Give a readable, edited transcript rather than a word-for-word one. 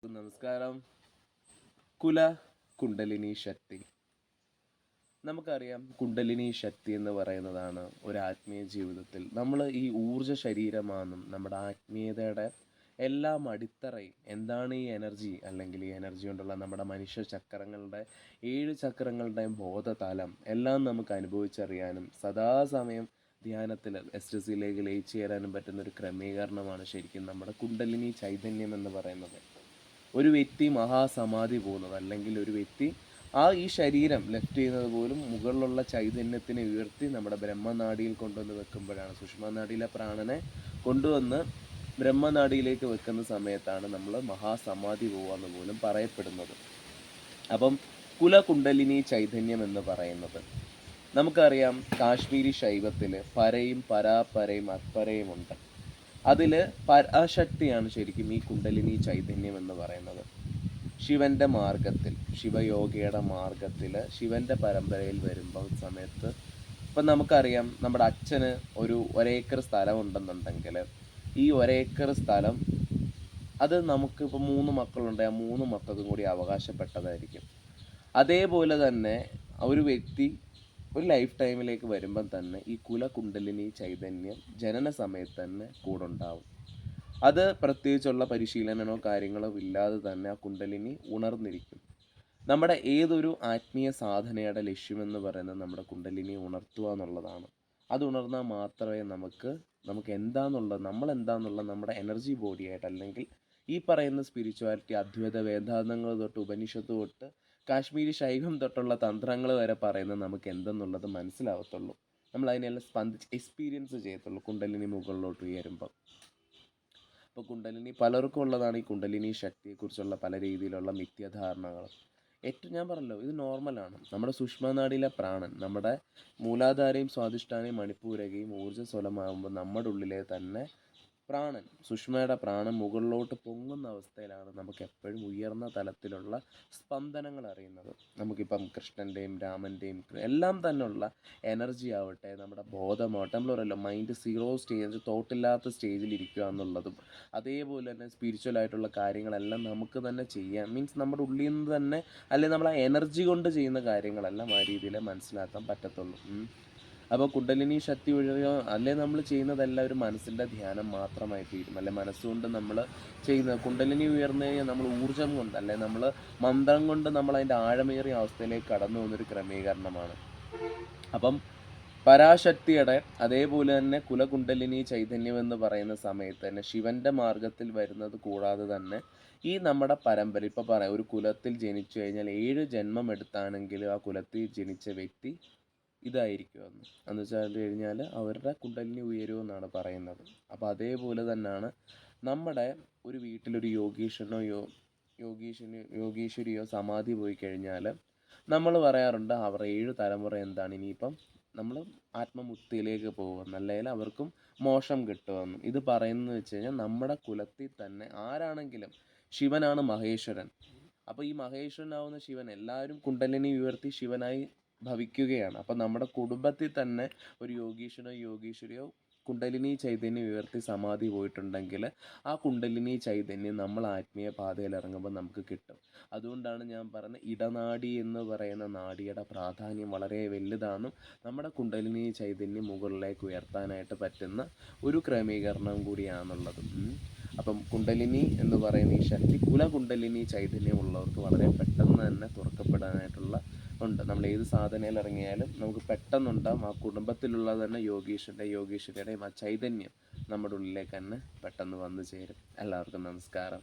നമസ്കാരം. കുല കുണ്ടലിനി ശക്തി. നമുക്കറിയാം, കുണ്ടലിനി ശക്തി എന്ന് പറയുന്നതാണ് ഒരു ആത്മീയ ജീവിതത്തിൽ നമ്മൾ ഈ ഊർജ ശരീരമാണെന്നും നമ്മുടെ ആത്മീയതയുടെ എല്ലാം അടിത്തറയും എന്താണ് ഈ എനർജി, അല്ലെങ്കിൽ ഈ എനർജി കൊണ്ടുള്ള നമ്മുടെ മനുഷ്യ ചക്രങ്ങളുടെ 7 ചക്രങ്ങളുടെയും ബോധതലം എല്ലാം നമുക്ക് അനുഭവിച്ചറിയാനും സദാസമയം ധ്യാനത്തിൽ എസ്റ്റസിയിലേക്ക് ലയിച്ചു ചേരാനും പറ്റുന്ന ഒരു ക്രമീകരണമാണ് ശരിക്കും നമ്മുടെ കുണ്ടലിനി ചൈതന്യം എന്ന് പറയുന്നത്. ഒരു വ്യക്തി മഹാസമാധി പോകുന്നത്, അല്ലെങ്കിൽ ഒരു വ്യക്തി ഈ ശരീരം ലെഫ്റ്റ് ചെയ്യുന്നത് പോലും മുകളിലുള്ള ചൈതന്യത്തിനെ ഉയർത്തി നമ്മുടെ ബ്രഹ്മനാഡിയിൽ കൊണ്ടുവന്ന് വെക്കുമ്പോഴാണ്. സുഷുമ്നാഡിയിലെ പ്രാണനെ കൊണ്ടുവന്ന് ബ്രഹ്മനാഡിയിലേക്ക് വെക്കുന്ന സമയത്താണ് നമ്മൾ മഹാസമാധി പോവാന്ന് പോലും പറയപ്പെടുന്നത്. അപ്പം കുലകുണ്ടലിനി ചൈതന്യം എന്ന് പറയുന്നത് നമുക്കറിയാം, കാശ്മീരി ശൈവത്തിൽ പരയും പരാപരയും അത്പരയും ഉണ്ട്. അതിൽ പരാശക്തിയാണ് ശരിക്കും ഈ കുണ്ടലിനി ചൈതന്യം എന്ന് പറയുന്നത്. ശിവൻ്റെ മാർഗത്തിൽ, ശിവയോഗയുടെ മാർഗത്തിൽ, ശിവൻ്റെ പരമ്പരയിൽ വരുമ്പോൾ സമയത്ത് ഇപ്പം നമുക്കറിയാം, നമ്മുടെ അച്ഛന് ഒരു ഒരേക്കർ സ്ഥലം ഉണ്ടെന്നുണ്ടെങ്കിൽ ഈ ഒരേക്കർ സ്ഥലം അത് നമുക്ക് ഇപ്പോൾ 3 മക്കളുണ്ട്, ആ 3 മക്കൾക്കും കൂടി അവകാശപ്പെട്ടതായിരിക്കും. അതേപോലെ തന്നെ ഒരു വ്യക്തി ഒരു ലൈഫ് ടൈമിലേക്ക് വരുമ്പം തന്നെ ഈ കുലകുണ്ടലിനി ചൈതന്യം ജനന സമയത്ത് തന്നെ കൂടെ ഉണ്ടാവും. അത് പ്രത്യേകിച്ചുള്ള പരിശീലനമോ കാര്യങ്ങളോ ഇല്ലാതെ തന്നെ ആ കുണ്ടലിനി ഉണർന്നിരിക്കും. നമ്മുടെ ഏതൊരു ആത്മീയ സാധനയുടെ ലക്ഷ്യമെന്ന് പറയുന്നത് നമ്മുടെ കുണ്ടലിനി ഉണർത്തുക എന്നുള്ളതാണ്. അത് ഉണർന്നാൽ മാത്രമേ നമുക്ക് എന്താണെന്നുള്ളത്, നമ്മളെന്താണെന്നുള്ളത് നമ്മുടെ എനർജി ബോഡിയായിട്ട്, അല്ലെങ്കിൽ ഈ പറയുന്ന സ്പിരിച്വാലിറ്റി, അദ്വൈത വേദാന്തങ്ങൾ തൊട്ട് ഉപനിഷത്ത് തൊട്ട് കാശ്മീരി ശൈവം തൊട്ടുള്ള തന്ത്രങ്ങൾ വരെ പറയുന്നത് നമുക്ക് എന്തെന്നുള്ളത് മനസ്സിലാവത്തുള്ളൂ. നമ്മൾ അതിനെല്ലാം സ്പന്ദിച്ച് എക്സ്പീരിയൻസ് ചെയ്യത്തുള്ളൂ കുണ്ടലിനി മുകളിലോട്ട് ഉയരുമ്പോൾ. അപ്പോൾ കുണ്ടലിനി പലർക്കും ഉള്ളതാണ്. ഈ കുണ്ടലിനി ശക്തിയെക്കുറിച്ചുള്ള പല രീതിയിലുള്ള മിഥ്യാധാരണകൾ. ഏറ്റവും ഞാൻ പറഞ്ഞല്ലോ, ഇത് നോർമലാണ്. നമ്മുടെ സുഷുമ്നാഡിയിലെ പ്രാണൻ, നമ്മുടെ മൂലാധാരയും സ്വാധിഷ്ഠാനയും മണിപ്പൂരകയും ഊർജ്ജസ്വലമാകുമ്പോൾ നമ്മുടെ ഉള്ളിലെ തന്നെ പ്രാണൻ, സുഷുമ്നയുടെ പ്രാണൻ മുകളിലോട്ട് പൊങ്ങുന്ന അവസ്ഥയിലാണ് നമുക്ക് എപ്പോഴും ഉയർന്ന തലത്തിലുള്ള സ്പന്ദനങ്ങൾ അറിയുന്നത്. നമുക്കിപ്പം കൃഷ്ണൻ്റെയും രാമൻ്റെയും എല്ലാം തന്നെയുള്ള എനർജി ആവട്ടെ, നമ്മുടെ ബോധമാവട്ടെ, നമ്മൾ പറയല്ലോ മൈൻഡ് 0 സ്റ്റേജ്, തോട്ടില്ലാത്ത സ്റ്റേജിൽ ഇരിക്കുക എന്നുള്ളതും, അതേപോലെ തന്നെ സ്പിരിച്വൽ ആയിട്ടുള്ള കാര്യങ്ങളെല്ലാം നമുക്ക് തന്നെ ചെയ്യാം. മീൻസ് നമ്മുടെ ഉള്ളിൽ നിന്ന് തന്നെ, അല്ലെങ്കിൽ നമ്മൾ ആ എനർജി കൊണ്ട് ചെയ്യുന്ന കാര്യങ്ങളെല്ലാം ആ രീതിയിൽ മനസ്സിലാക്കാൻ പറ്റത്തുള്ളൂ. അപ്പോൾ കുണ്ടലിനി ശക്തി ഒഴികെ അല്ലെ നമ്മൾ ചെയ്യുന്നതെല്ലാം ഒരു മനസ്സിൻ്റെ ധ്യാനം മാത്രമായി തീരും. അല്ലെ മനസ്സുകൊണ്ട് നമ്മൾ ചെയ്യുന്നത് കുണ്ടലിനി ഉയർന്നു കഴിഞ്ഞാൽ നമ്മൾ ഊർജം കൊണ്ട്, അല്ലെ നമ്മൾ മന്ത്രം കൊണ്ട് നമ്മൾ അതിൻ്റെ ആഴമേറിയ അവസ്ഥയിലേക്ക് കടന്നു പോകുന്നൊരു ക്രമീകരണമാണ്. അപ്പം പരാശക്തിയുടെ അതേപോലെ തന്നെ കുലകുണ്ടലിനി ചൈതന്യം എന്ന് പറയുന്ന സമയത്ത് തന്നെ ശിവൻ്റെ മാർഗത്തിൽ വരുന്നത് കൂടാതെ തന്നെ ഈ നമ്മുടെ പരമ്പര, ഇപ്പോൾ പറയാം, ഒരു കുലത്തിൽ ജനിച്ചു കഴിഞ്ഞാൽ 7 ജന്മം എടുത്താണെങ്കിൽ ആ കുലത്തിൽ ജനിച്ച വ്യക്തി ഇതായിരിക്കുമെന്ന് എന്ന് വെച്ചാൽ കഴിഞ്ഞാൽ അവരുടെ കുണ്ടലിനി ഉയരുമെന്നാണ് പറയുന്നത്. അപ്പോൾ അതേപോലെ തന്നെയാണ് നമ്മുടെ ഒരു വീട്ടിലൊരു യോഗീശ്വരിയോ സമാധി പോയി കഴിഞ്ഞാൽ നമ്മൾ പറയാറുണ്ട് അവരുടെ 7 തലമുറ എന്താണ്, ഇനിയിപ്പം നമ്മൾ ആത്മമുക്തിയിലേക്ക് പോകുമെന്ന്, അല്ലെങ്കിൽ അവർക്കും മോക്ഷം കിട്ടുമെന്നും ഇത് പറയുന്നത് വെച്ച് കഴിഞ്ഞാൽ നമ്മുടെ കുലത്തിൽ തന്നെ ആരാണെങ്കിലും ശിവനാണ് മഹേശ്വരൻ. അപ്പോൾ ഈ മഹേശ്വരനാവുന്ന ശിവൻ എല്ലാവരും കുണ്ടലിനി ഉയർത്തി ശിവനായി ഭവിക്കുകയാണ്. അപ്പം നമ്മുടെ കുടുംബത്തിൽ തന്നെ ഒരു യോഗീശ്വരിയോ കുണ്ടലിനി ചൈതന്യം ഉയർത്തി സമാധി പോയിട്ടുണ്ടെങ്കിൽ ആ കുണ്ടലിനി ചൈതന്യം നമ്മൾ ആത്മീയ പാതയിൽ ഇറങ്ങുമ്പോൾ നമുക്ക് കിട്ടും. അതുകൊണ്ടാണ് ഞാൻ പറഞ്ഞത്, ഇടനാഡി എന്ന് പറയുന്ന നാഡിയുടെ പ്രാധാന്യം വളരെ വലുതാണെന്നും നമ്മുടെ കുണ്ടലിനി ചൈതന്യം മുകളിലേക്ക് ഉയർത്താനായിട്ട് പറ്റുന്ന ഒരു ക്രമീകരണം കൂടിയാണെന്നുള്ളതും. അപ്പം കുണ്ടലിനി എന്ന് പറയുന്ന ഈ ശക്തി കുലകുണ്ടലിനി ചൈതന്യമുള്ളവർക്ക് വളരെ പെട്ടെന്ന് തന്നെ തുറക്കപ്പെടാനായിട്ടുള്ള ഉണ്ട്. നമ്മൾ ഏത് സാധനയിൽ ഇറങ്ങിയാലും നമുക്ക് പെട്ടെന്നുണ്ടാകും ആ കുടുംബത്തിലുള്ള തന്നെ യോഗീശ്വരുടെയും ആ ചൈതന്യം നമ്മുടെ ഉള്ളിലേക്ക് തന്നെ പെട്ടെന്ന് വന്നു ചേരും. എല്ലാവർക്കും നമസ്കാരം.